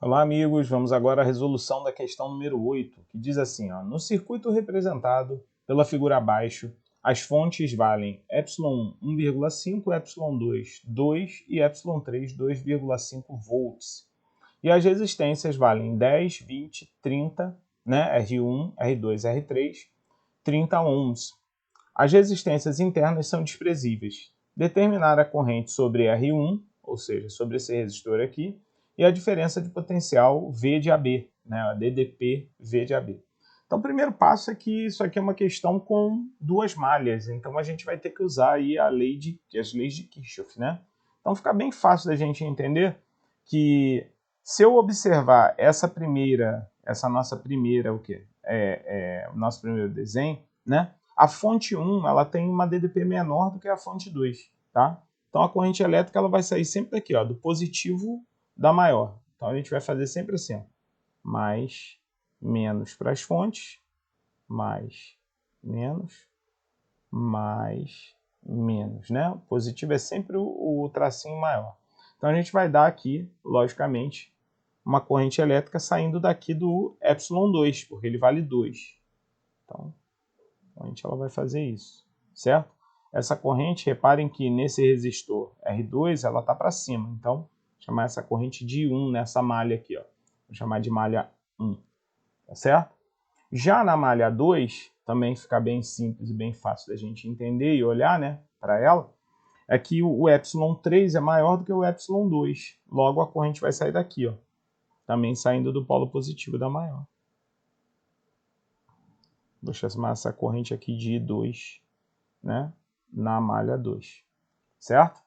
Olá, amigos. Vamos agora à resolução da questão número 8, que diz assim, ó, no circuito representado pela figura abaixo, as fontes valem ε1 1,5, ε2 2 e ε3 2,5 volts. E as resistências valem 10, 20, 30, né, R1, R2, R3, 30 ohms. As resistências internas são desprezíveis. Determinar a corrente sobre R1, ou seja, sobre esse resistor aqui, e a diferença de potencial V de AB, né, a DDP V de AB. Então, o primeiro passo é que isso aqui é uma questão com duas malhas, então a gente vai ter que usar aí as leis de Kirchhoff, né? Então fica bem fácil da gente entender que se eu observar essa nossa primeira, o nosso primeiro desenho, né? A fonte 1 ela tem uma DDP menor do que a fonte 2, tá? Então a corrente elétrica ela vai sair sempre daqui, ó, do positivo da maior. Então a gente vai fazer sempre assim, ó, mais, menos para as fontes, mais, menos, mais, menos, né? O positivo é sempre o tracinho maior. Então a gente vai dar aqui, logicamente, uma corrente elétrica saindo daqui do ε2, porque ele vale 2. Então, a corrente ela vai fazer isso, certo? Essa corrente, reparem que nesse resistor R2, ela está para cima. Então, vou chamar essa corrente de 1 nessa malha aqui, ó. Vou chamar de malha 1, tá certo? Já na malha 2, também fica bem simples e bem fácil da gente entender e olhar, né, para ela, é que o ε3 é maior do que o ε2. Logo, a corrente vai sair daqui, ó, também saindo do polo positivo da maior. Vou chamar essa corrente aqui de I2, né, na malha 2, certo?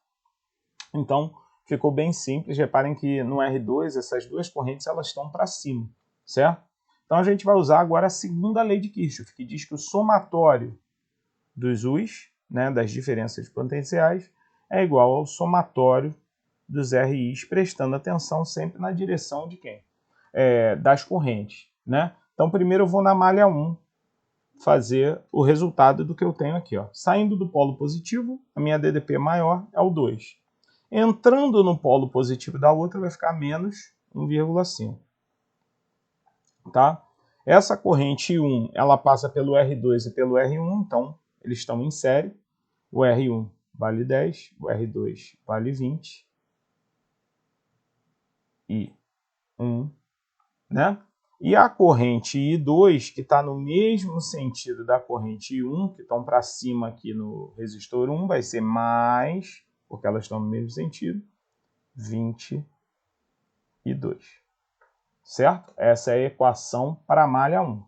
Então, ficou bem simples. Reparem que no R2, essas duas correntes elas estão para cima, certo? Então, a gente vai usar agora a segunda lei de Kirchhoff, que diz que o somatório dos U's, né, das diferenças de potenciais, é igual ao somatório dos RIs, prestando atenção sempre na direção de quem? Das correntes, né? Então, primeiro eu vou na malha 1, fazer o resultado do que eu tenho aqui, ó. Saindo do polo positivo, a minha DDP maior é o 2. Entrando no polo positivo da outra, vai ficar menos 1,5. Tá? Essa corrente I1, ela passa pelo R2 e pelo R1, então eles estão em série. O R1 vale 10, o R2 vale 20 e 1, né? E a corrente I2, que está no mesmo sentido da corrente I1, que estão para cima aqui no resistor 1, vai ser mais, porque elas estão no mesmo sentido, 22. Certo? Essa é a equação para a malha 1.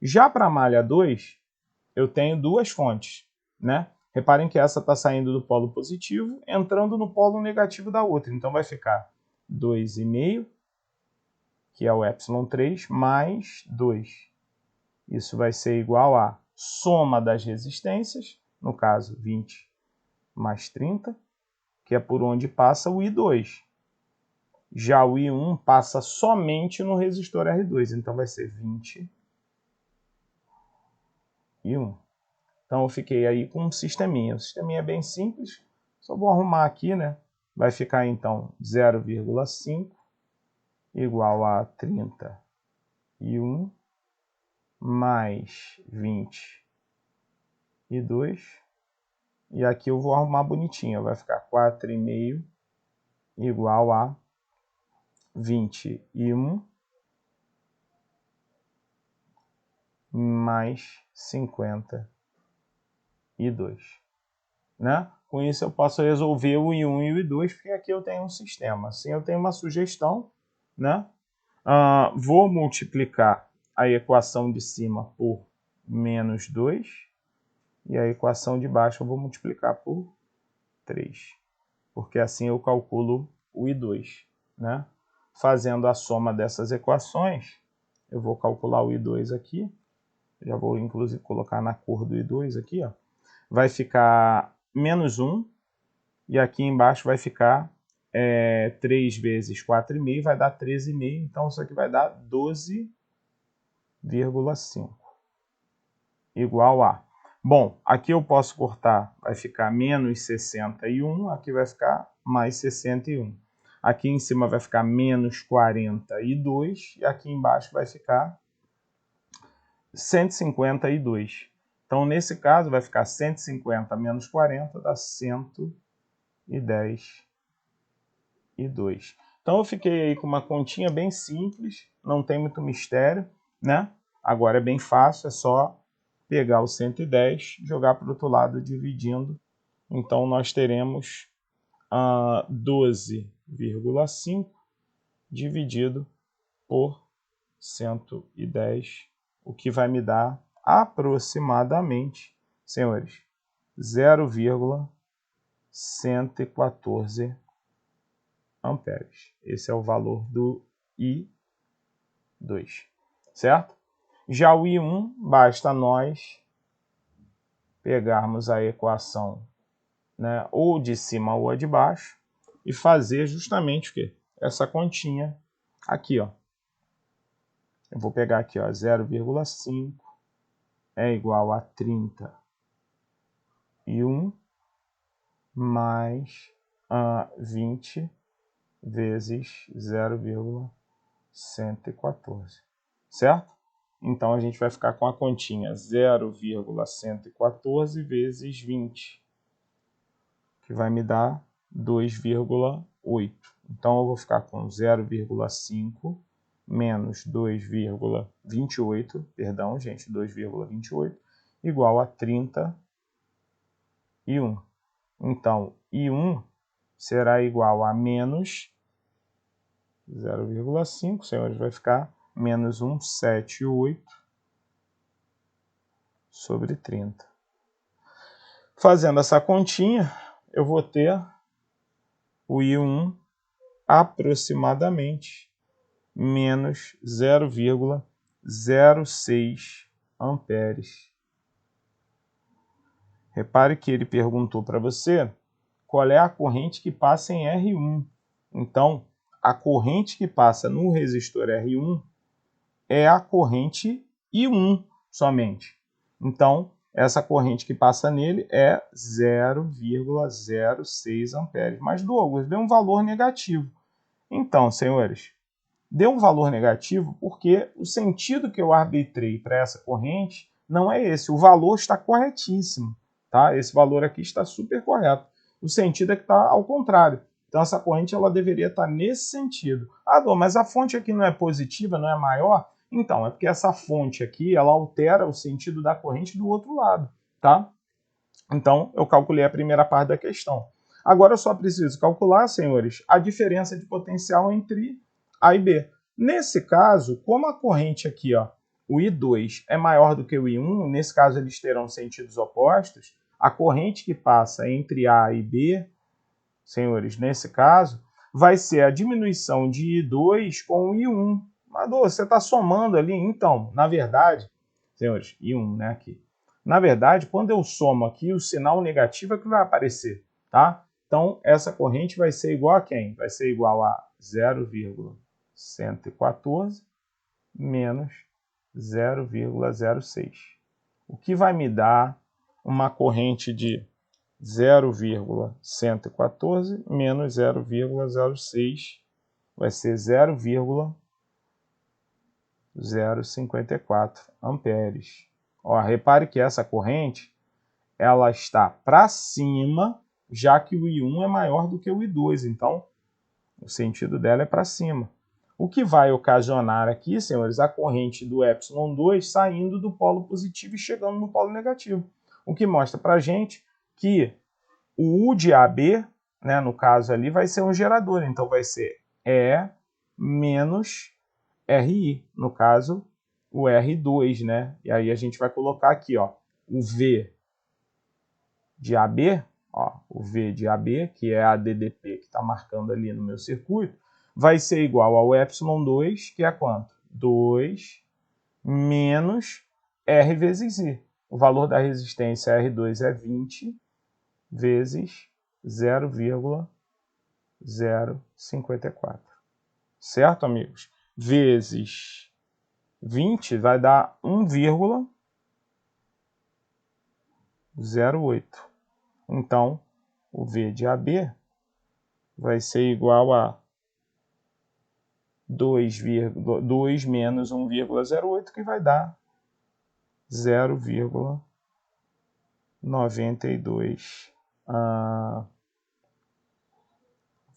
Já para a malha 2, eu tenho duas fontes, né? Reparem que essa está saindo do polo positivo, entrando no polo negativo da outra. Então vai ficar 2,5, que é o ε3, mais 2. Isso vai ser igual a soma das resistências, no caso 20 mais 30, que é por onde passa o I2. Já o I1 passa somente no resistor R2, então vai ser 20 e 1. Então eu fiquei aí com um sisteminha. O sisteminha é bem simples, só vou arrumar aqui, né? Vai ficar então 0,5 igual a 31 mais 22. E aqui eu vou arrumar bonitinho, vai ficar 4,5 igual a 21 mais 52. Né? Com isso eu posso resolver o I1 e o I2, porque aqui eu tenho um sistema. Assim eu tenho uma sugestão, né? Vou multiplicar a equação de cima por menos 2 e a equação de baixo eu vou multiplicar por 3, porque assim eu calculo o I2, né? Fazendo a soma dessas equações, eu vou calcular o I2 aqui, já vou inclusive colocar na cor do I2 aqui, ó. Vai ficar menos 1, e aqui embaixo vai ficar 3 vezes 4,5, vai dar 13,5, então isso aqui vai dar 12,5, igual a... Bom, aqui eu posso cortar, vai ficar menos 61, aqui vai ficar mais 61. Aqui em cima vai ficar menos 42 e aqui embaixo vai ficar 152. Então, nesse caso, vai ficar 150 menos 40 dá 110 e 2. Então, eu fiquei aí com uma continha bem simples, não tem muito mistério, né? Agora é bem fácil, é só pegar o 110, jogar para o outro lado dividindo. Então, nós teremos 12,5 dividido por 110, o que vai me dar aproximadamente, senhores, 0,114 amperes. Esse é o valor do I2, certo? Já o I1, basta nós pegarmos a equação, né, ou de cima ou a de baixo e fazer justamente o quê? Essa continha aqui, ó. Eu vou pegar aqui, ó, 0,5 é igual a 31 mais 20 vezes 0,114, certo? Então, a gente vai ficar com a continha 0,114 vezes 20, que vai me dar 2,8. Então, eu vou ficar com 0,5 menos 2,28, perdão, gente, 2,28, igual a 31. Então, I1 será igual a menos 0,5, senhores, vai ficar menos 178 sobre 30. Fazendo essa continha, eu vou ter o I1 aproximadamente menos 0,06 amperes. Repare que ele perguntou para você qual é a corrente que passa em R1. Então, a corrente que passa no resistor R1 é a corrente I1 somente. Então, essa corrente que passa nele é 0,06 amperes. Mas, Douglas, deu um valor negativo. Então, senhores, deu um valor negativo porque o sentido que eu arbitrei para essa corrente não é esse. O valor está corretíssimo, tá? Esse valor aqui está super correto. O sentido é que está ao contrário. Então, essa corrente ela deveria estar nesse sentido. Ah, Dô, mas a fonte aqui não é positiva, não é maior? Então, é porque essa fonte aqui ela altera o sentido da corrente do outro lado, tá? Então, eu calculei a primeira parte da questão. Agora, eu só preciso calcular, senhores, a diferença de potencial entre A e B. Nesse caso, como a corrente aqui, ó, o I2 é maior do que o I1, nesse caso eles terão sentidos opostos, a corrente que passa entre A e B, senhores, nesse caso, vai ser a diminuição de I2 com o I1. Mas, você está somando ali, então, na verdade, senhores, I1, né, aqui. Na verdade, quando eu somo aqui, o sinal negativo é que vai aparecer, tá? Então, essa corrente vai ser igual a quem? Vai ser igual a 0,114 menos 0,06. O que vai me dar uma corrente de 0,114 menos 0,06 vai ser 0,054 amperes. Ó, repare que essa corrente ela está para cima, já que o I1 é maior do que o I2, então o sentido dela é para cima. O que vai ocasionar aqui, senhores, a corrente do ε2 saindo do polo positivo e chegando no polo negativo. O que mostra para a gente que o U de AB, né, no caso ali, vai ser um gerador. Então, vai ser E menos RI. No caso, o R2, né? E aí a gente vai colocar aqui, ó, o V de AB, ó, o V de AB, que é a DDP que está marcando ali no meu circuito, vai ser igual ao ε2, que é quanto? 2 menos R vezes I. O valor da resistência R2 é 20 vezes 0,054. Certo, amigos? Vezes 20 vai dar 1,08. Então, o V de AB vai ser igual a 2 menos 1,08, que vai dar 0,92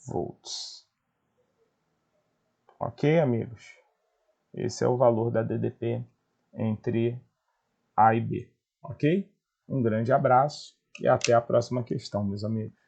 volts. Ok, amigos? Esse é o valor da DDP entre A e B. Ok? Um grande abraço e até a próxima questão, meus amigos.